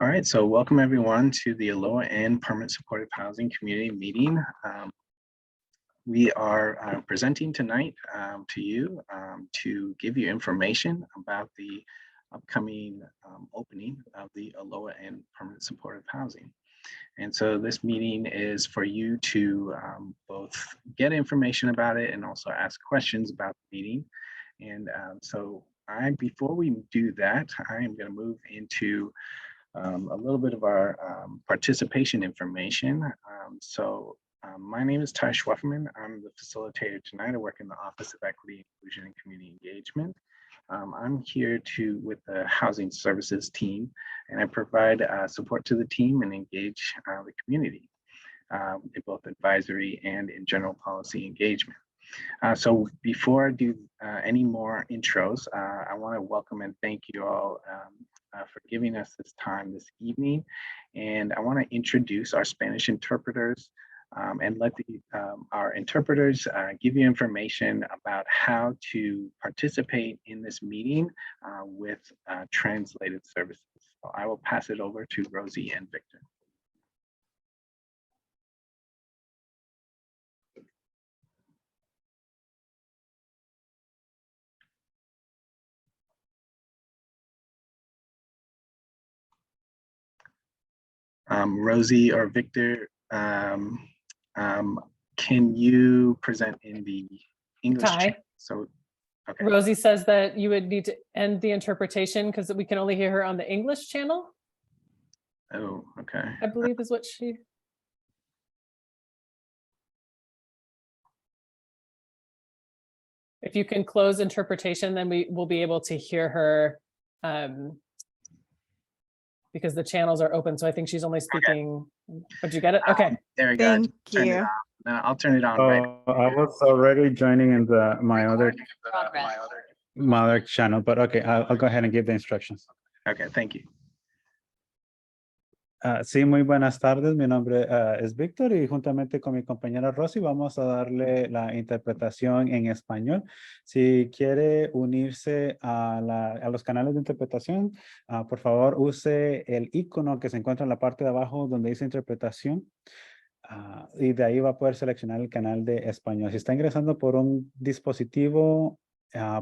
All right, so welcome everyone to the Aloha Inn Permanent Supportive Housing Community Meeting. We are presenting tonight to you to give you information about the upcoming opening of the Aloha Inn Permanent Supportive Housing. And so this meeting is for you to both get information about it and also ask questions about the meeting. And before we do that, I am going to move into a little bit of our participation information. My name is Ty Schwefferman. I'm the facilitator tonight. I work in the Office of Equity, Inclusion, and Community Engagement. I'm here with the Housing Services team, and I provide support to the team and engage the community in both advisory and in general policy engagement. So before I do any more intros, I want to welcome and thank you all for giving us this time this evening. And I want to introduce our Spanish interpreters and let our interpreters give you information about how to participate in this meeting with translated services. So I will pass it over to Rosie and Victor. Rosie or Victor, can you present in the English Ty? channel? So, okay. Rosie says that you would need to end the interpretation because we can only hear her on the English channel. Oh, okay. I believe is what she. If you can close interpretation, then we will be able to hear her because the channels are open. So I think she's only speaking. Okay. Did you get it? Okay. There we go. Thank you. I'll turn it on. Right. I was already joining in my other channel, but okay, I'll go ahead and give the instructions. Okay, thank you. Sí, muy buenas tardes. Mi nombre es Víctor y juntamente con mi compañera Rosy vamos a darle la interpretación en español. Si quiere unirse a los canales de interpretación, por favor use el icono que se encuentra en la parte de abajo donde dice interpretación. Y de ahí va a poder seleccionar el canal de español. Si está ingresando por un dispositivo,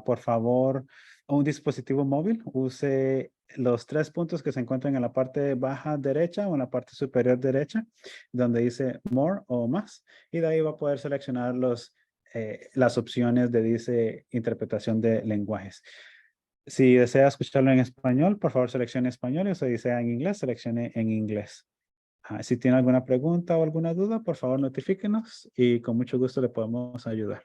por favor, un dispositivo móvil, use los 3 puntos que se encuentran en la parte baja derecha o en la parte superior derecha, donde dice More o Más, y de ahí va a poder seleccionar las opciones de dice interpretación de lenguajes. Si desea escucharlo en español, por favor seleccione español, y si desea en inglés, seleccione en inglés. Si tiene alguna pregunta o alguna duda, por favor notifíquenos y con mucho gusto le podemos ayudar.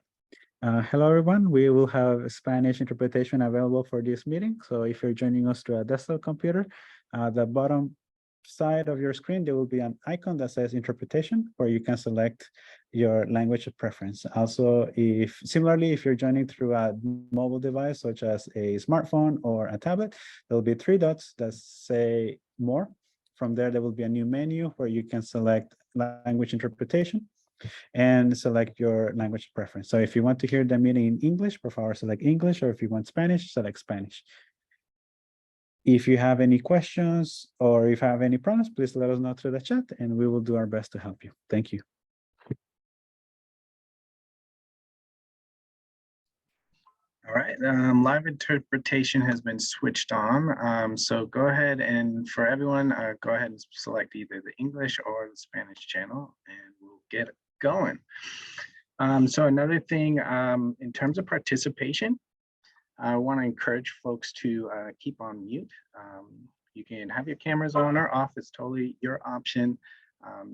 Hello everyone, we will have Spanish interpretation available for this meeting. So if you're joining us through a desktop computer, the bottom side of your screen, there will be an icon that says interpretation where you can select your language of preference. Also, if you're joining through a mobile device such as a smartphone or a tablet, there will be 3 dots that say More. From there will be a new menu where you can select language interpretation and select your language preference. So if you want to hear the meeting in English, por favor select English, or if you want Spanish, select Spanish. If you have any questions or if you have any problems, please let us know through the chat and we will do our best to help you. Thank you. All right, live interpretation has been switched on. So go ahead and for everyone, go ahead and select either the English or the Spanish channel and we'll get going. So another thing, in terms of participation, I want to encourage folks to keep on mute. You can have your cameras on or off, it's totally your option.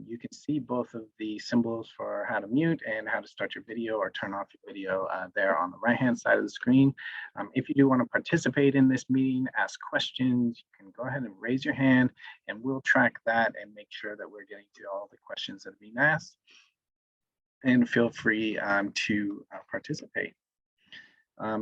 You can see both of the symbols for how to mute and how to start your video or turn off your video there on the right-hand side of the screen. If you do want to participate in this meeting, ask questions, you can go ahead and raise your hand and we'll track that and make sure that we're getting to all the questions that are being asked. And feel free to participate.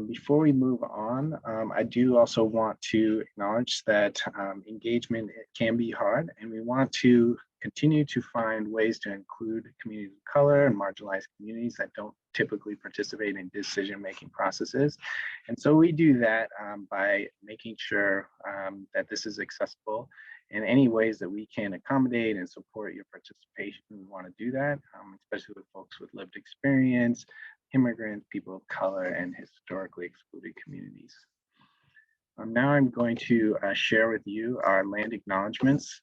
Before we move on, I do also want to acknowledge that engagement can be hard, and we want to continue to find ways to include communities of color and marginalized communities that don't typically participate in decision-making processes. And so we do that by making sure that this is accessible in any ways that we can accommodate and support your participation. We want to do that, especially with folks with lived experience, immigrants, people of color, and historically excluded communities. Now I'm going to share with you our land acknowledgements.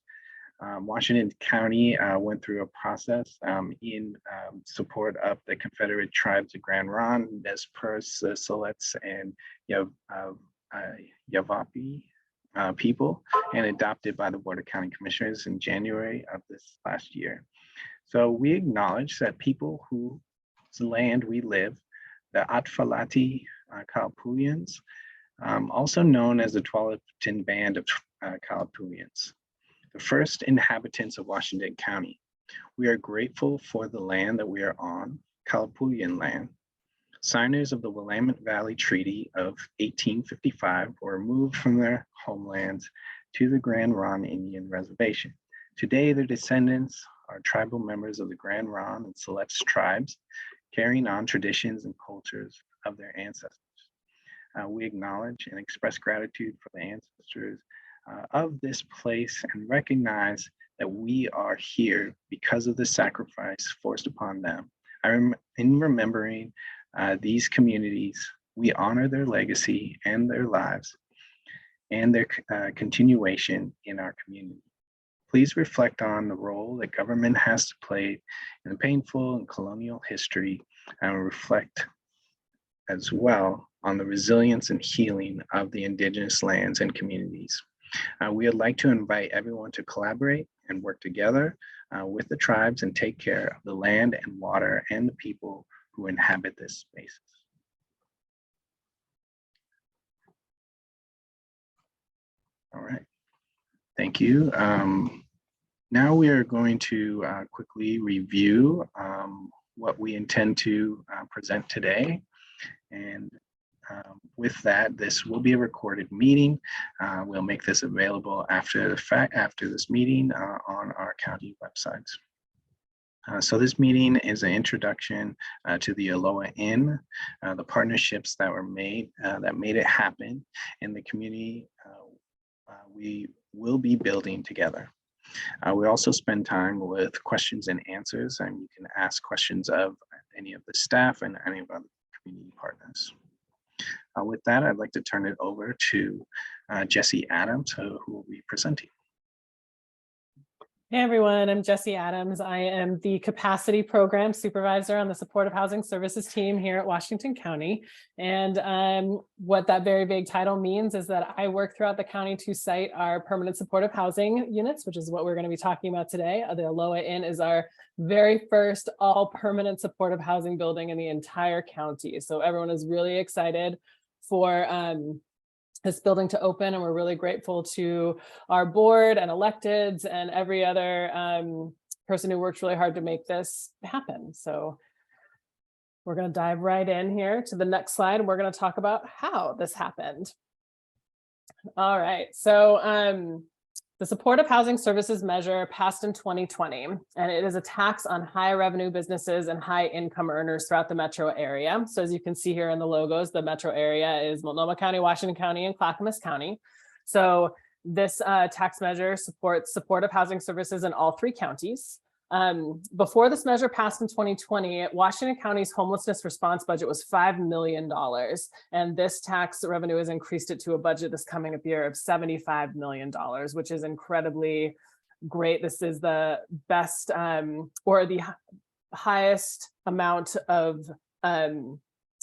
Washington County went through a process in support of the Confederate Tribes of Grand Ronde, Nez Perce, Siletz, and Yavapai people, and adopted by the Board of County Commissioners in January of this last year. So we acknowledge that people whose land we live, the Atfalati Kalapuyans, also known as the Tualatin Band of Kalapuyans, the first inhabitants of Washington County. We are grateful for the land that we are on, Kalapuyan land. Signers of the Willamette Valley Treaty of 1855 were moved from their homelands to the Grand Ronde Indian Reservation. Today, their descendants are tribal members of the Grand Ronde and Siletz tribes, carrying on traditions and cultures of their ancestors. We acknowledge and express gratitude for the ancestors of this place and recognize that we are here because of the sacrifice forced upon them. In remembering these communities, we honor their legacy and their lives and their continuation in our community. Please reflect on the role that government has to play in the painful and colonial history, and reflect as well on the resilience and healing of the indigenous lands and communities. We would like to invite everyone to collaborate and work together with the tribes and take care of the land and water and the people who inhabit this space. All right, thank you. Now we are going to quickly review what we intend to present today. And with that, this will be a recorded meeting. We'll make this available after this meeting on our county websites. So this meeting is an introduction to the Aloha Inn, the partnerships that were made, that made it happen in the community we will be building together. We also spend time with questions and answers, and you can ask questions of any of the staff and any of our community partners. With that, I'd like to turn it over to Jessie Adams, who will be presenting. Hey everyone, I'm Jessie Adams. I am the Capacity Program Supervisor on the Supportive Housing Services team here at Washington County. And what that very vague title means is that I work throughout the county to site our permanent supportive housing units, which is what we're going to be talking about today. The Aloha Inn is our very first all permanent supportive housing building in the entire county. So everyone is really excited for this building to open, and we're really grateful to our board and electeds and every other person who worked really hard to make this happen. So we're going to dive right in here to the next slide. We're going to talk about how this happened. All right, so the Supportive Housing Services measure passed in 2020, and it is a tax on high revenue businesses and high income earners throughout the metro area. So as you can see here in the logos, the metro area is Multnomah County, Washington County, and Clackamas County. So this tax measure supports supportive housing services in all three counties. Before this measure passed in 2020, Washington County's homelessness response budget was $5 million. And this tax revenue has increased it to a budget this coming up year of $75 million, which is incredibly great. This is the best or the highest amount of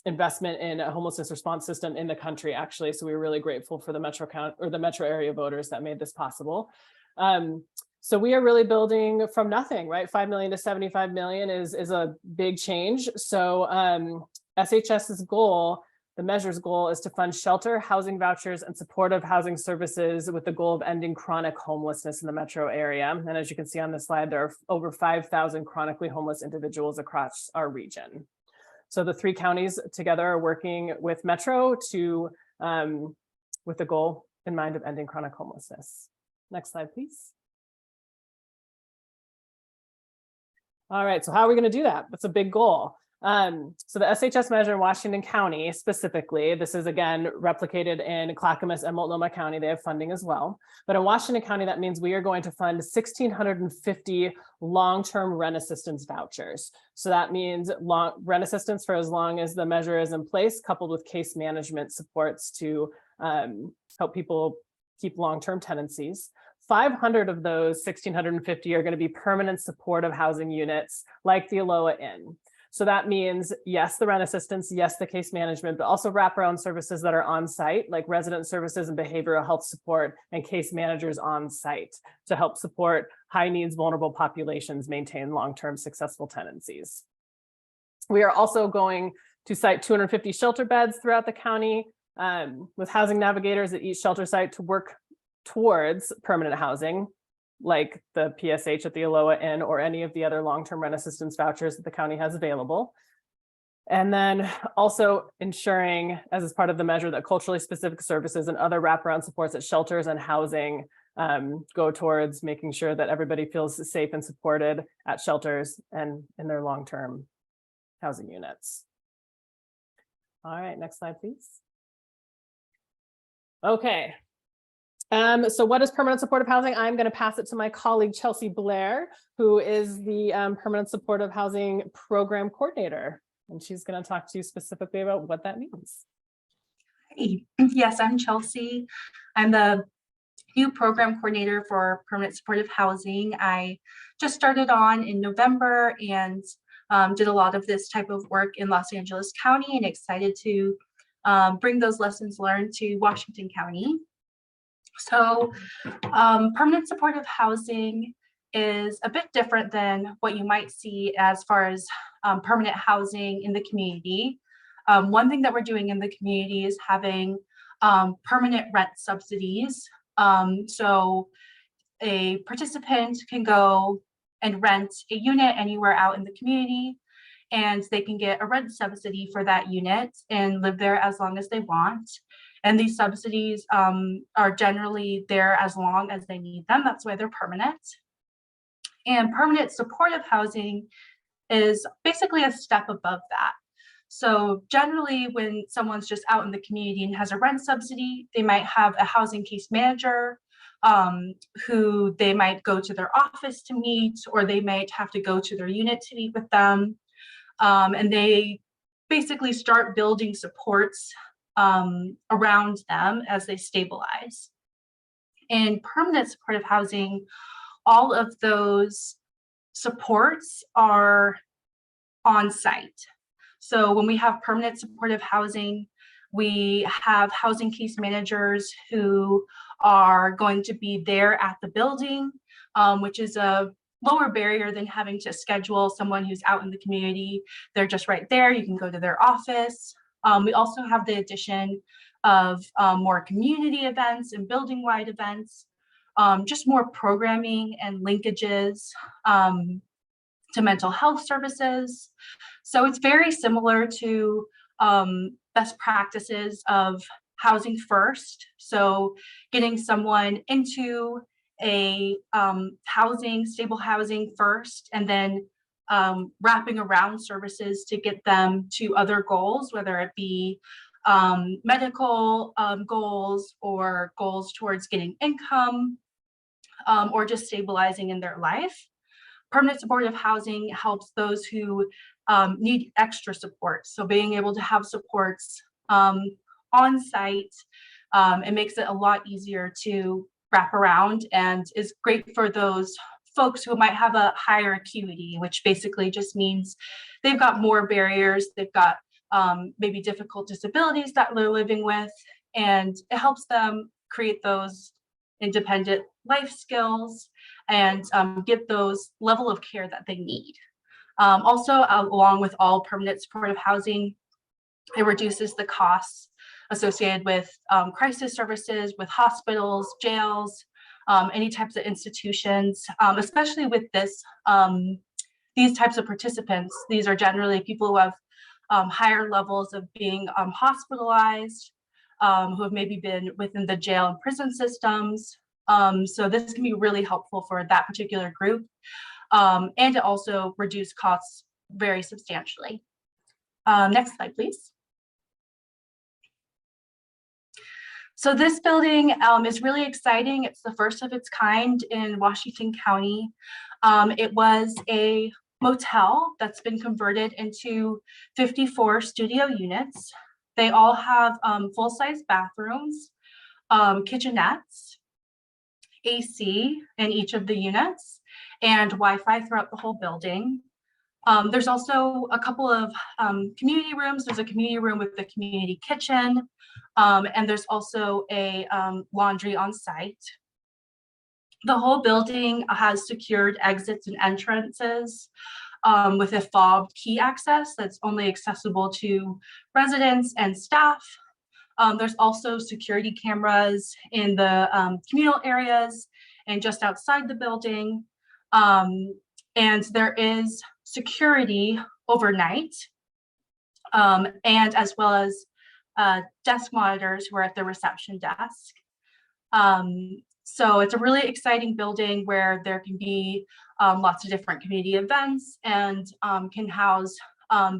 investment in a homelessness response system in the country, actually. So we're really grateful for the metro area voters that made this possible. So we are really building from nothing, right? 5 million to 75 million is a big change. So SHS's goal, the measure's goal, is to fund shelter, housing vouchers, and supportive housing services with the goal of ending chronic homelessness in the metro area. And as you can see on this slide, there are over 5,000 chronically homeless individuals across our region. So the three counties together are working with Metro to, with the goal in mind of ending chronic homelessness. Next slide, please. All right, so how are we going to do that? That's a big goal. So the SHS measure in Washington County specifically, this is again replicated in Clackamas and Multnomah County. They have funding as well. But in Washington County, that means we are going to fund 1,650 long-term rent assistance vouchers. So that means rent assistance for as long as the measure is in place, coupled with case management supports to help people keep long-term tenancies. 500 of those 1,650 are going to be permanent supportive housing units like the Aloha Inn. So that means, yes, the rent assistance, yes, the case management, but also wraparound services that are on site, like resident services and behavioral health support and case managers on site to help support high needs vulnerable populations maintain long-term successful tenancies. We are also going to site 250 shelter beds throughout the county with housing navigators at each shelter site to work towards permanent housing, like the PSH at the Aloha Inn or any of the other long-term rent assistance vouchers that the county has available. And then also ensuring, as is part of the measure, that culturally specific services and other wraparound supports at shelters and housing go towards making sure that everybody feels safe and supported at shelters and in their long-term housing units. All right, next slide, please. Okay. So what is permanent supportive housing? I'm going to pass it to my colleague, Chelsea Blair, who is the permanent supportive housing program coordinator. And she's going to talk to you specifically about what that means. Yes, I'm Chelsea. I'm the new program coordinator for permanent supportive housing. I just started on in November and did a lot of this type of work in Los Angeles County, and excited to bring those lessons learned to Washington County. So permanent supportive housing is a bit different than what you might see as far as permanent housing in the community. One thing that we're doing in the community is having permanent rent subsidies. So a participant can go and rent a unit anywhere out in the community, and they can get a rent subsidy for that unit and live there as long as they want. And these subsidies are generally there as long as they need them. That's why they're permanent. And permanent supportive housing is basically a step above that. So generally, when someone's just out in the community and has a rent subsidy, they might have a housing case manager who they might go to their office to meet, or they might have to go to their unit to meet with them. And they basically start building supports around them as they stabilize. In permanent supportive housing, all of those supports are on site. So when we have permanent supportive housing, we have housing case managers who are going to be there at the building, which is a lower barrier than having to schedule someone who's out in the community. They're just right there. You can go to their office. We also have the addition of more community events and building-wide events, just more programming and linkages to mental health services. So it's very similar to best practices of housing first. So getting someone into a stable housing first, and then wrapping around services to get them to other goals, whether it be medical goals or goals towards getting income or just stabilizing in their life. Permanent supportive housing helps those who need extra support. So being able to have supports on site, it makes it a lot easier to wrap around, and is great for those folks who might have a higher acuity, which basically just means they've got more barriers, they've got maybe difficult disabilities that they're living with, and it helps them create those independent life skills and get those level of care that they need. Also, along with all permanent supportive housing, it reduces the costs associated with crisis services, with hospitals, jails, any types of institutions, especially with these types of participants. These are generally people who have higher levels of being hospitalized, who have maybe been within the jail and prison systems. So this can be really helpful for that particular group, and to also reduce costs very substantially. Next slide, please. So this building is really exciting. It's the first of its kind in Washington County. It was a motel that's been converted into 54 studio units. They all have full-size bathrooms, kitchenettes, AC in each of the units, and Wi-Fi throughout the whole building. There's also a couple of community rooms. There's a community room with the community kitchen, and there's also a laundry on site. The whole building has secured exits and entrances with a fob key access that's only accessible to residents and staff. There's also security cameras in the communal areas and just outside the building. And there is security overnight, and as well as desk monitors who are at the reception desk. So it's a really exciting building where there can be lots of different community events and can house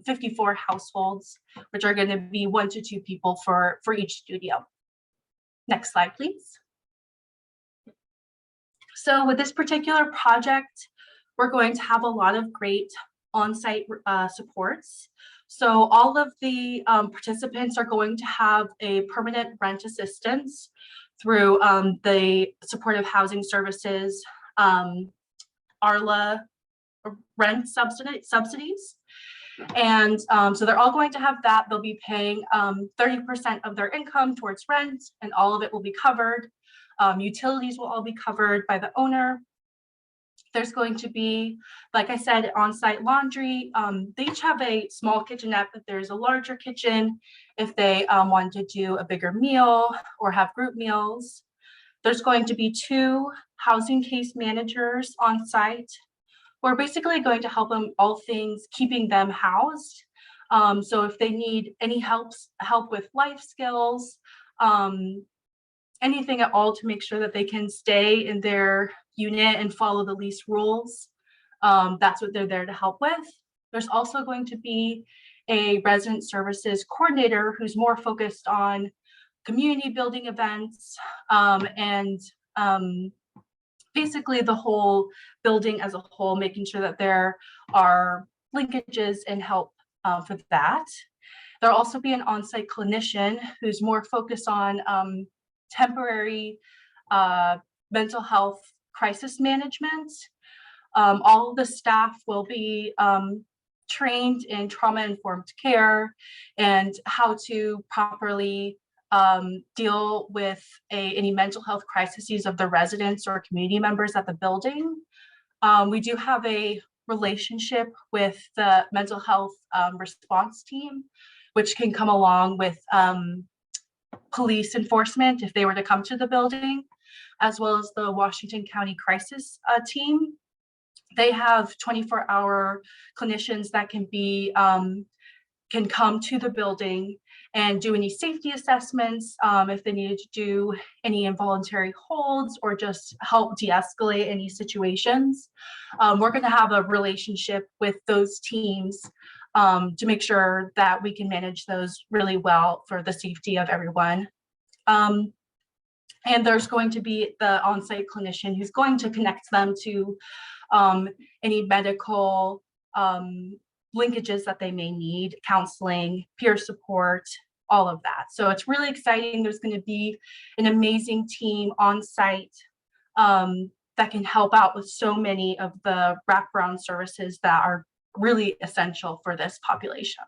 54 households, which are going to be 1 to 2 people for each studio. Next slide, please. So with this particular project, we're going to have a lot of great on-site supports. So all of the participants are going to have a permanent rent assistance through the Supportive Housing Services ARLA rent subsidies. And so they're all going to have that. They'll be paying 30% of their income towards rent, and all of it will be covered. Utilities will all be covered by the owner. There's going to be, like I said, on-site laundry. They each have a small kitchenette, but there's a larger kitchen if they want to do a bigger meal or have group meals. There's going to be 2 housing case managers on site. We're basically going to help them all things keeping them housed. So if they need any help with life skills, anything at all to make sure that they can stay in their unit and follow the lease rules, that's what they're there to help with. There's also going to be a resident services coordinator who's more focused on community building events and basically the whole building as a whole, making sure that there are linkages and help for that. There'll also be an on-site clinician who's more focused on temporary mental health crisis management. All of the staff will be trained in trauma-informed care and how to properly deal with any mental health crises of the residents or community members at the building. We do have a relationship with the mental health response team, which can come along with police enforcement if they were to come to the building, as well as the Washington County crisis team. They have 24-hour clinicians that can come to the building and do any safety assessments if they needed to do any involuntary holds or just help de-escalate any situations. We're going to have a relationship with those teams to make sure that we can manage those really well for the safety of everyone. And there's going to be the on-site clinician who's going to connect them to any medical linkages that they may need, counseling, peer support, all of that. So it's really exciting. There's going to be an amazing team on site that can help out with so many of the wraparound services that are really essential for this population.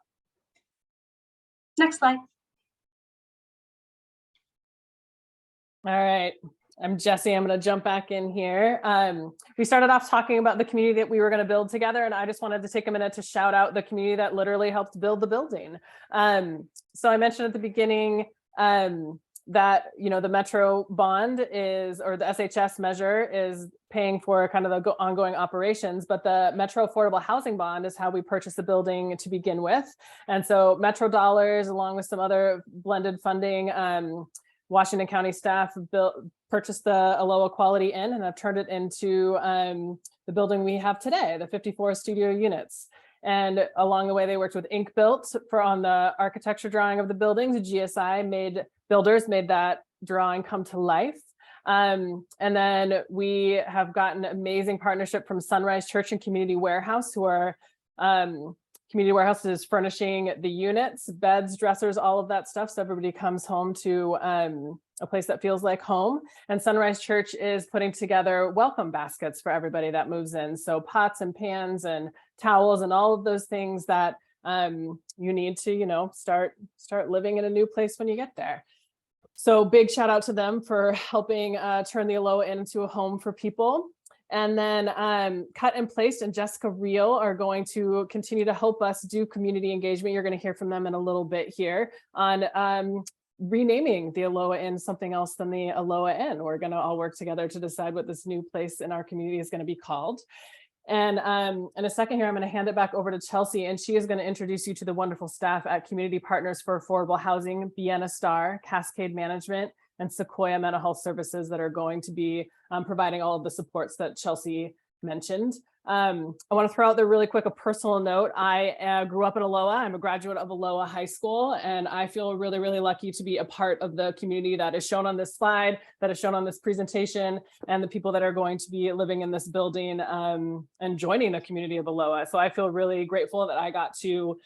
Next slide. All right, I'm Jessie. I'm going to jump back in here. We started off talking about the community that we were going to build together, and I just wanted to take a minute to shout out the community that literally helped build the building. So I mentioned at the beginning that, you know, the Metro bond is, or the SHS measure is paying for kind of the ongoing operations, but the Metro Affordable Housing Bond is how we purchased the building to begin with. And so Metro dollars, along with some other blended funding, Washington County staff purchased the Aloha Quality Inn and have turned it into the building we have today, the 54 studio units. And along the way, they worked with Ink Built on the architecture drawing of the buildings. GSI builders made that drawing come to life. And then we have gotten amazing partnership from Sunrise Church and Community Warehouse, who are Community Warehouse is furnishing the units, beds, dressers, all of that stuff. So everybody comes home to a place that feels like home. And Sunrise Church is putting together welcome baskets for everybody that moves in. So pots and pans and towels and all of those things that you need to, you know, start living in a new place when you get there. So big shout out to them for helping turn the Aloha Inn into a home for people. And then Cut and Placed and Jessica Reel are going to continue to help us do community engagement. You're going to hear from them in a little bit here on renaming the Aloha Inn something else than the Aloha Inn. We're going to all work together to decide what this new place in our community is going to be called. And in a second here, I'm going to hand it back over to Chelsea, and she is going to introduce you to the wonderful staff at Community Partners for Affordable Housing, Vienna Star, Cascade Management, and Sequoia Mental Health Services that are going to be providing all of the supports that Chelsea mentioned. I want to throw out there really quick a personal note. I grew up in Aloha. I'm a graduate of Aloha High School, and I feel really, really lucky to be a part of the community that is shown on this slide, that is shown on this presentation, and the people that are going to be living in this building and joining the community of Aloha. So I feel really grateful that I got to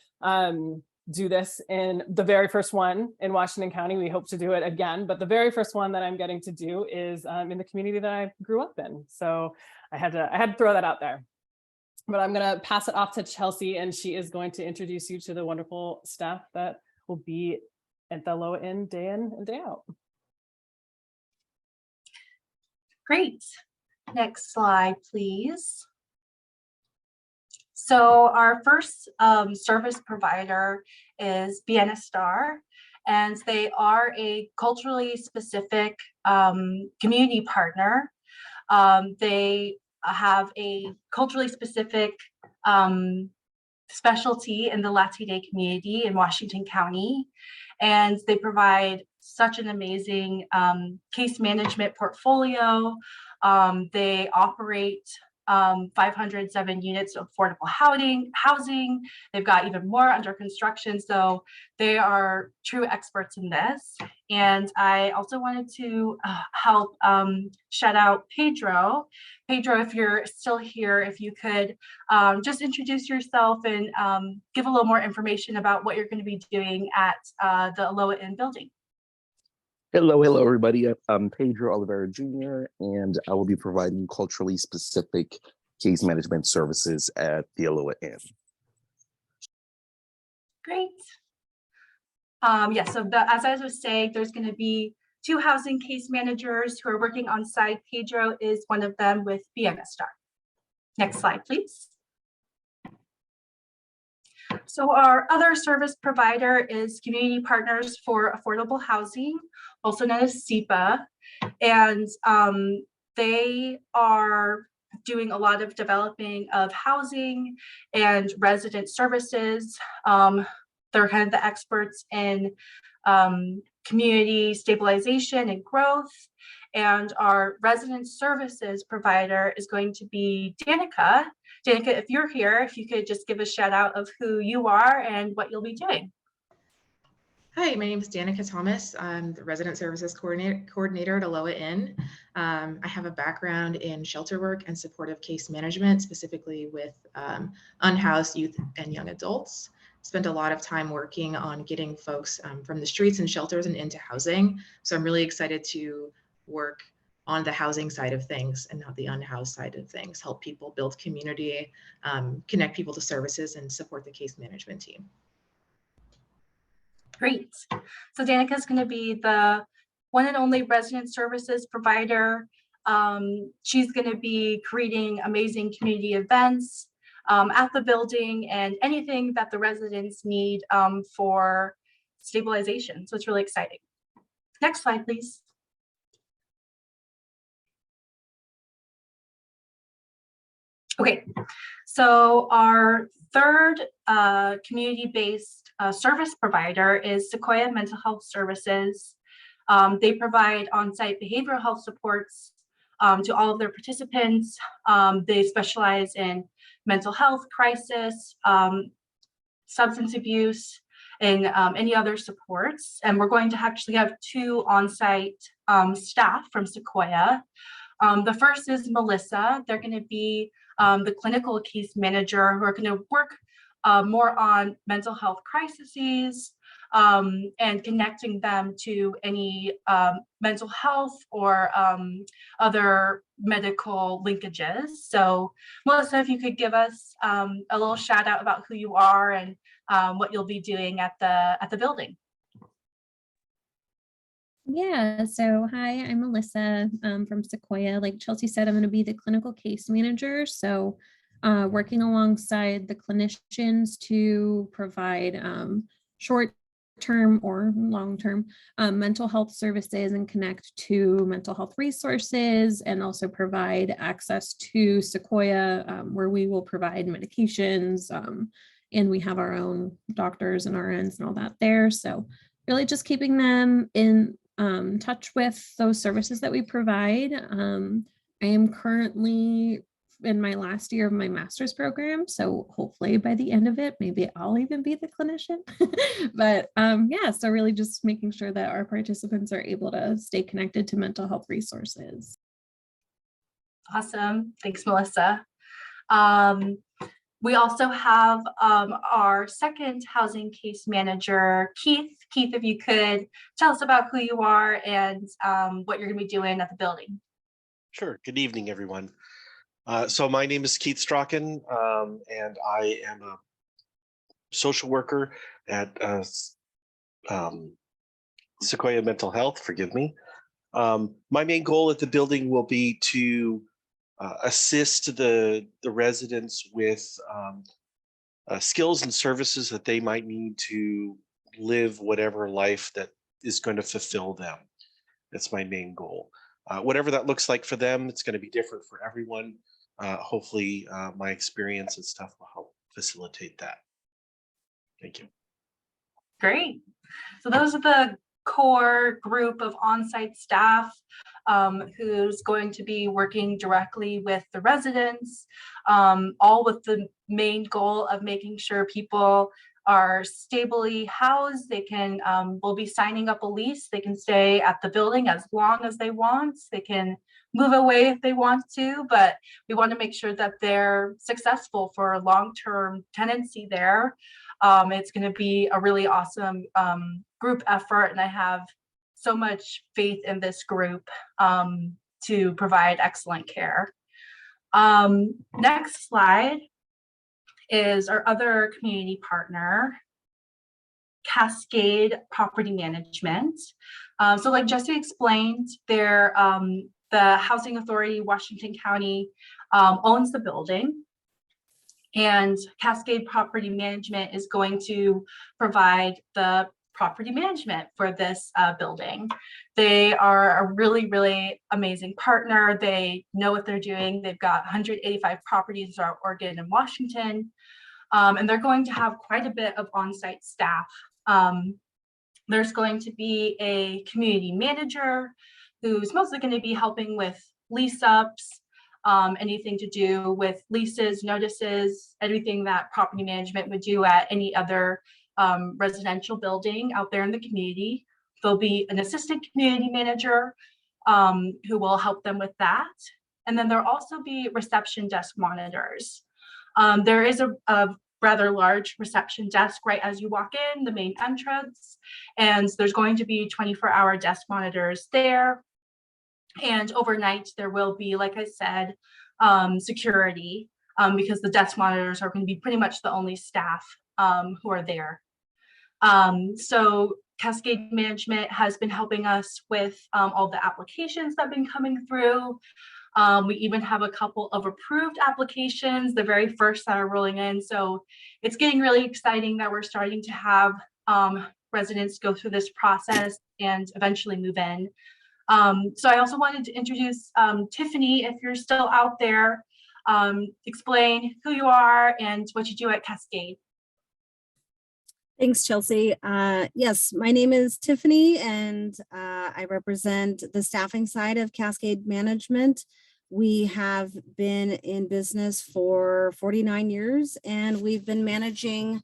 do this in the very first one in Washington County. We hope to do it again, but the very first one that I'm getting to do is in the community that I grew up in. So I had to throw that out there. But I'm going to pass it off to Chelsea, and she is going to introduce you to the wonderful staff that will be at the Aloha Inn day in and day out. Great. Next slide, please. So our first service provider is Vienna Star, and they are a culturally specific community partner. They have a culturally specific specialty in the Latine community in Washington County, and they provide such an amazing case management portfolio. They operate 507 units of affordable housing. They've got even more under construction, so they are true experts in this. And I also wanted to help shout out Pedro. Pedro, if you're still here, if you could just introduce yourself and give a little more information about what you're going to be doing at the Aloha Inn building. Hello, everybody. I'm Pedro Oliveira Jr., and I will be providing culturally specific case management services at the Aloha Inn. Great. Yeah, so as I was saying, there's going to be 2 housing case managers who are working on site. Pedro is one of them with Vienna Star. Next slide, please. So our other service provider is Community Partners for Affordable Housing, also known as CEPA. And they are doing a lot of developing of housing and resident services. They're kind of the experts in community stabilization and growth. And our resident services provider is going to be Danica. Danica, if you're here, if you could just give a shout out of who you are and what you'll be doing. Hi, my name is Danica Thomas. I'm the Resident Services Coordinator at Aloha Inn. I have a background in shelter work and supportive case management, specifically with unhoused youth and young adults. Spent a lot of time working on getting folks from the streets and shelters and into housing. So I'm really excited to work on the housing side of things and not the unhoused side of things, help people build community, connect people to services, and support the case management team. Great. So Danica is going to be the one and only resident services provider. She's going to be creating amazing community events at the building and anything that the residents need for stabilization. So it's really exciting. Next slide, please. Okay, so our third community-based service provider is Sequoia Mental Health Services. They provide on-site behavioral health supports to all of their participants. They specialize in mental health crisis, substance abuse, and any other supports. And we're going to actually have 2 on-site staff from Sequoia. The first is Melissa. They're going to be the clinical case manager who are going to work more on mental health crises and connecting them to any mental health or other medical linkages. So Melissa, if you could give us a little shout out about who you are and what you'll be doing at the building. Yeah, so hi, I'm Melissa from Sequoia. Like Chelsea said, I'm going to be the clinical case manager. So working alongside the clinicians to provide short-term or long-term mental health services and connect to mental health resources, and also provide access to Sequoia where we will provide medications, and we have our own doctors and RNs and all that there. So really just keeping them in touch with those services that we provide. I am currently in my last year of my master's program, so hopefully by the end of it, maybe I'll even be the clinician. But yeah, so really just making sure that our participants are able to stay connected to mental health resources. Awesome. Thanks, Melissa. We also have our second housing case manager, Keith. Keith, if you could tell us about who you are and what you're going to be doing at the building. Sure. Good evening, everyone. So my name is Keith Strachan, and I am a social worker at Sequoia Mental Health. Forgive me. My main goal at the building will be to assist the residents with skills and services that they might need to live whatever life that is going to fulfill them. That's my main goal. Whatever that looks like for them, it's going to be different for everyone. Hopefully my experience and stuff will help facilitate that. Thank you. Great. So those are the core group of on-site staff who's going to be working directly with the residents, all with the main goal of making sure people are stably housed. They can, will be signing up a lease. They can stay at the building as long as they want. They can move away if they want to, but we want to make sure that they're successful for long-term tenancy there. It's going to be a really awesome group effort, and I have so much faith in this group to provide excellent care. Next slide is our other community partner, Cascade Property Management. So like Jesse explained, they're the Housing Authority, Washington County owns the building, and Cascade Property Management is going to provide the property management for this building. They are a really, really amazing partner. They know what they're doing. They've got 185 properties throughout Oregon and Washington, and they're going to have quite a bit of on-site staff. There's going to be a community manager who's mostly going to be helping with lease ups, anything to do with leases, notices, everything that property management would do at any other residential building out there in the community. There'll be an assistant community manager who will help them with that. And then there'll also be reception desk monitors. There is a rather large reception desk right as you walk in, the main entrance, and there's going to be 24-hour desk monitors there. And overnight, there will be, like I said, security because the desk monitors are going to be pretty much the only staff who are there. So Cascade Management has been helping us with all the applications that have been coming through. We even have a couple of approved applications, the very first that are rolling in. So it's getting really exciting that we're starting to have residents go through this process and eventually move in. So I also wanted to introduce Tiffany, if you're still out there, explain who you are and what you do at Cascade. Thanks, Chelsea. Yes, my name is Tiffany, and I represent the staffing side of Cascade Management. We have been in business for 49 years, and we've been managing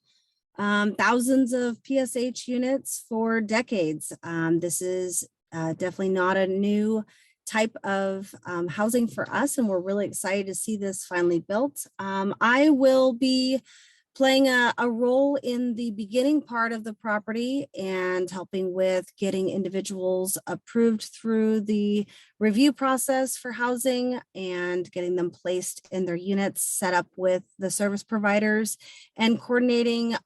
thousands of PSH units for decades. This is definitely not a new type of housing for us, and we're really excited to see this finally built. I will be playing a role in the beginning part of the property and helping with getting individuals approved through the review process for housing and getting them placed in their units, set up with the service providers, and coordinating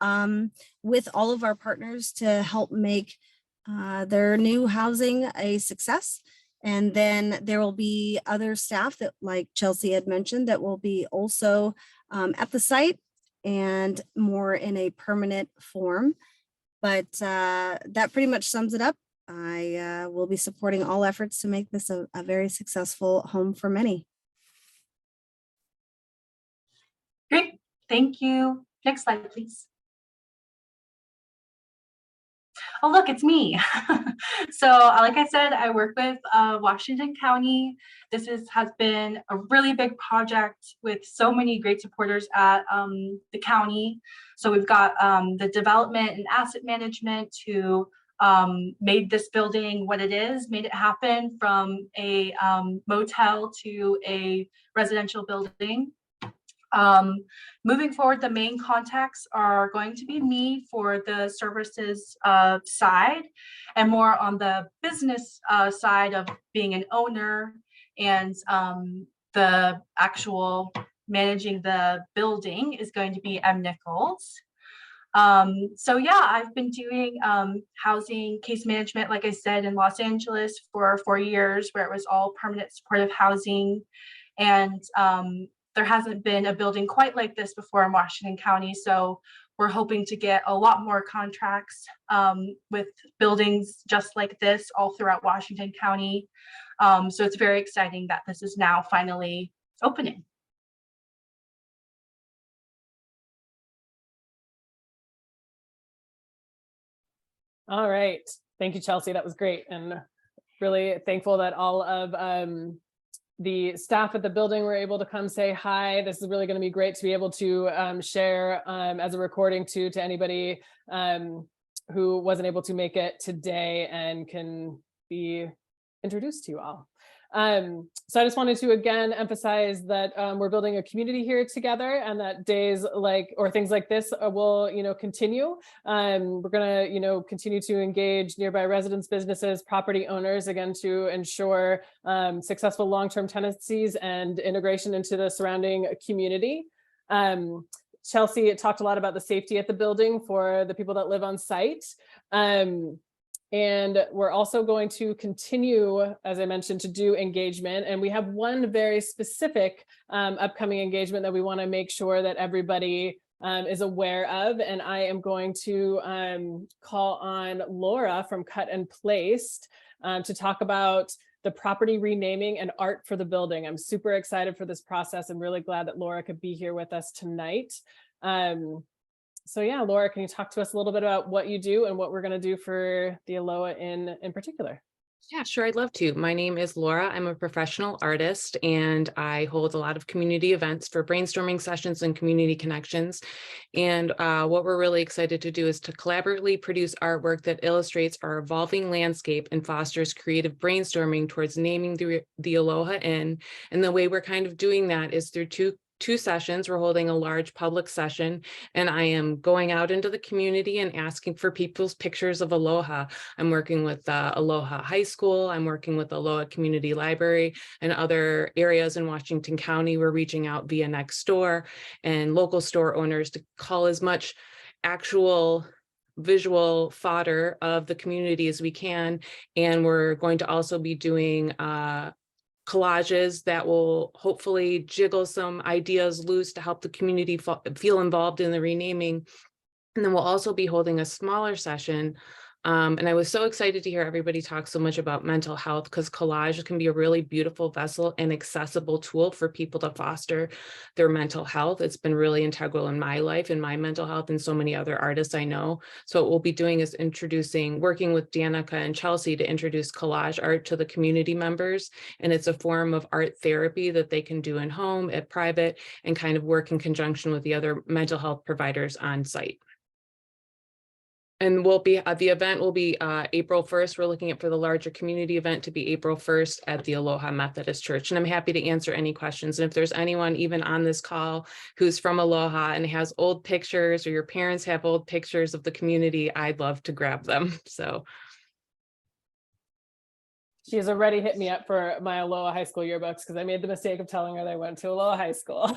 with all of our partners to help make their new housing a success. And then there will be other staff that, like Chelsea had mentioned, that will be also at the site and more in a permanent form. But that pretty much sums it up. I will be supporting all efforts to make this a very successful home for many. Great, thank you. Next slide, please. Oh, look, it's me. So like I said, I work with Washington County. This has been a really big project with so many great supporters at the county. So we've got the development and asset management who made this building what it is, made it happen from a motel to a residential building. Moving forward, the main contacts are going to be me for the services side, and more on the business side of being an owner and the actual managing the building is going to be M. Nichols. So yeah, I've been doing housing case management, like I said, in Los Angeles for 4 years, where it was all permanent supportive housing. And there hasn't been a building quite like this before in Washington County. So we're hoping to get a lot more contracts with buildings just like this all throughout Washington County. So it's very exciting that this is now finally opening. All right. Thank you, Chelsea. That was great. And really thankful that all of the staff at the building were able to come say hi. This is really going to be great to be able to share as a recording to anybody who wasn't able to make it today and can be introduced to you all. So I just wanted to again emphasize that we're building a community here together, and that days like or things like this will continue. We're gonna continue to engage nearby residents, businesses, property owners, again to ensure successful long-term tenancies and integration into the surrounding community. Chelsea talked a lot about the safety at the building for the people that live on site. And we're also going to continue, as I mentioned, to do engagement. And we have one very specific upcoming engagement that we want to make sure that everybody is aware of. And I am going to call on Laura from Cut and Placed to talk about the property renaming and art for the building. I'm super excited for this process. I'm really glad that Laura could be here with us tonight. So yeah, Laura, can you talk to us a little bit about what you do and what we're going to do for the Aloha Inn in particular? Yeah, sure. I'd love to. My name is Laura. I'm a professional artist, and I hold a lot of community events for brainstorming sessions and community connections. And what we're really excited to do is to collaboratively produce artwork that illustrates our evolving landscape and fosters creative brainstorming towards naming the Aloha Inn. And the way we're kind of doing that is through two sessions. We're holding a large public session, and I am going out into the community and asking for people's pictures of Aloha. I'm working with Aloha High School. I'm working with Aloha Community Library and other areas in Washington County. We're reaching out via Nextdoor and local store owners to call as much actual visual fodder of the community as we can. And we're going to also be doing collages that will hopefully jiggle some ideas loose to help the community feel involved in the renaming. And then we'll also be holding a smaller session And I was so excited to hear everybody talk so much about mental health, because collage can be a really beautiful vessel and accessible tool for people to foster their mental health. It's been really integral in my life and my mental health and so many other artists I know. So what we'll be doing is working with Danica and Chelsea to introduce collage art to the community members. And it's a form of art therapy that they can do in home, at private, and kind of work in conjunction with the other mental health providers on site. And the event will be April 1st. We're looking at for the larger community event to be April 1st at the Aloha Methodist Church. And I'm happy to answer any questions. And if there's anyone even on this call who's from Aloha and has old pictures, or your parents have old pictures of the community, I'd love to grab them. So. She has already hit me up for my Aloha High School yearbooks, because I made the mistake of telling her that I went to Aloha High School.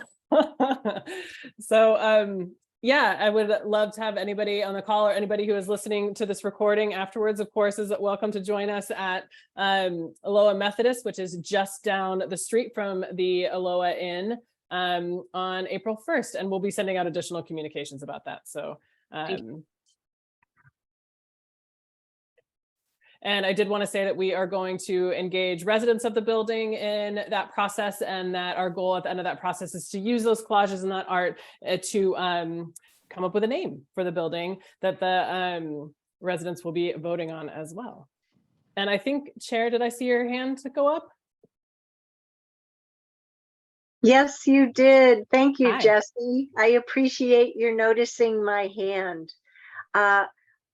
So yeah, I would love to have anybody on the call, or anybody who is listening to this recording afterwards, of course, is welcome to join us at Aloha Methodist, which is just down the street from the Aloha Inn, on April 1st. And we'll be sending out additional communications about that. So and I did want to say that we are going to engage residents of the building in that process, and that our goal at the end of that process is to use those collages and that art to come up with a name for the building that the residents will be voting on as well. And I think, Chair, did I see your hand go up? Yes, you did. Thank you, Hi. Jessie. I appreciate your noticing my hand.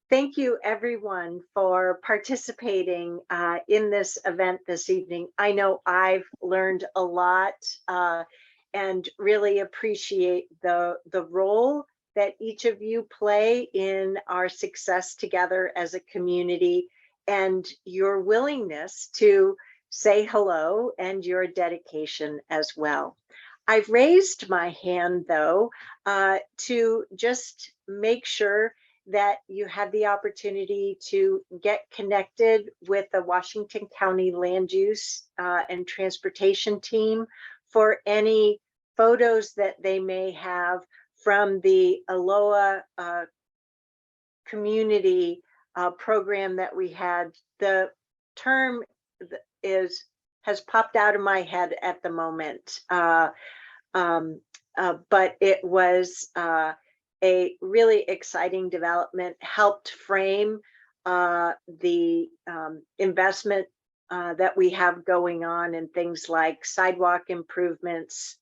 Thank you, everyone, for participating in this event this evening. I know I've learned a lot and really appreciate the role that each of you play in our success together as a community, and your willingness to say hello and your dedication as well. I've raised my hand, though, to just make sure that you have the opportunity to get connected with the Washington County Land Use and Transportation team for any photos that they may have from the Aloha community program that we had. The term has popped out of my head at the moment, but it was a really exciting development, helped frame the investment that we have going on in things like sidewalk improvements,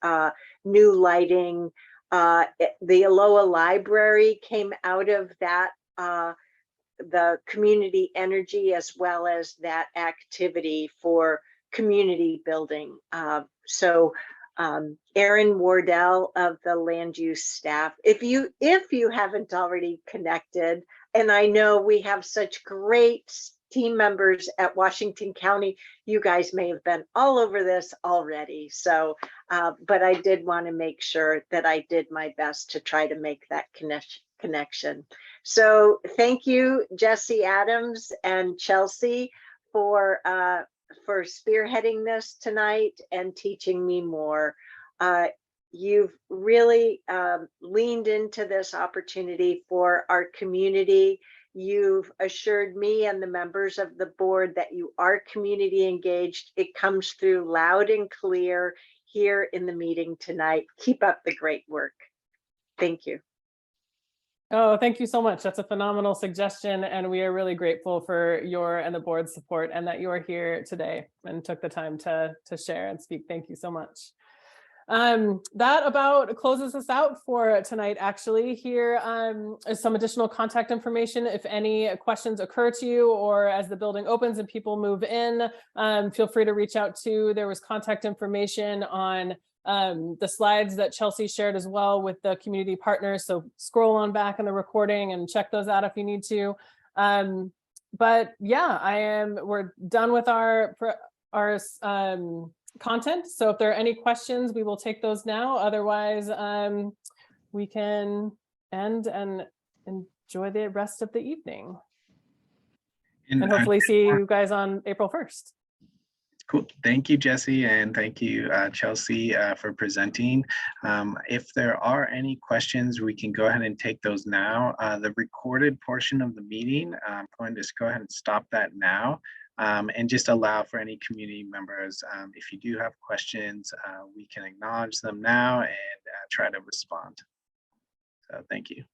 new lighting. The Aloha Library came out of that, the community energy, as well as that activity for community building. Erin Wardell of the land use staff, if you haven't already connected, and I know we have such great team members at Washington County, you guys may have been all over this already. So, but I did want to make sure that I did my best to try to make that connection. So thank you, Jessie Adams and Chelsea, for spearheading this tonight and teaching me more. You've really leaned into this opportunity for our community. You've assured me and the members of the board that you are community engaged. It comes through loud and clear here in the meeting tonight. Keep up the great work. Thank you. Oh, thank you so much. That's a phenomenal suggestion. And we are really grateful for your and the board's support, and that you are here today and took the time to share and speak. Thank you so much. That about closes us out for tonight. Actually, here is some additional contact information. If any questions occur to you, or as the building opens and people move in, feel free to reach out to. There was contact information on the slides that Chelsea shared as well with the community partners. So scroll on back in the recording and check those out if you need to. But yeah, we're done with our content. So if there are any questions, we will take those now. Otherwise, we can end and enjoy the rest of the evening. And hopefully see you guys on April 1st. Cool. Thank you, Jesse, and thank you, Chelsea, for presenting. If there are any questions, we can go ahead and take those now. The recorded portion of the meeting, I'm going to just go ahead and stop that now, and just allow for any community members. If you do have questions, we can acknowledge them now and try to respond. So thank you.